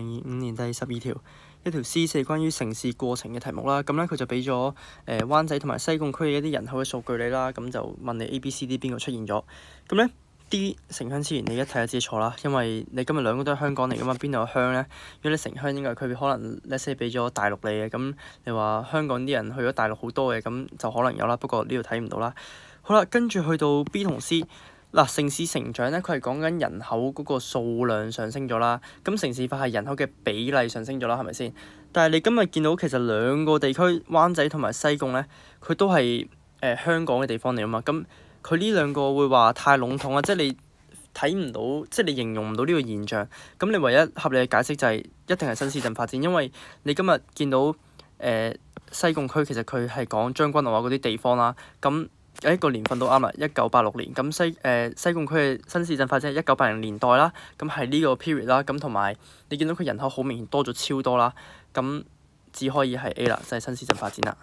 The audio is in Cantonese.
2025年第12條，一條 C4 關於城市過程嘅題目啦。咁咧佢就俾咗灣仔同埋西貢區嘅一啲人口嘅數據你啦。咁就問你 A、B、C、D 邊個出現咗。咁咧 D 城鄉資源你一睇就知錯啦，因為你今日兩個都係香港嚟噶嘛，邊度有鄉咧？如果你城鄉應該係區別，可能 let's say 俾咗大陸你嘅，咁你話香港啲人去咗大陸好多嘅，咁就可能有啦。不過呢度睇唔到啦。好啦，跟住去到 B 同 C。嗱，城市成長咧，佢係講緊人口嗰個數量上升咗啦。咁城市化係人口嘅比例上升咗啦，係咪先？但係你今日見到其實兩個地區灣仔同埋西貢咧，佢都係香港嘅地方嚟啊嘛。咁佢呢兩個會話太籠統啊，即係你睇唔到，即係你形容唔到呢個現象。咁你唯一合理嘅解釋就係一定係新市鎮發展，因為你今日見到西貢區其實佢係講將軍澳嗰啲地方啦。咁有一個年份都啱啦，1986年。咁西貢區嘅新市鎮發展係1980年代啦。咁係呢個 period 啦。咁同埋你見到佢人口好明顯多咗超多啦。咁只可以係 A 啦，就係新市鎮發展啦。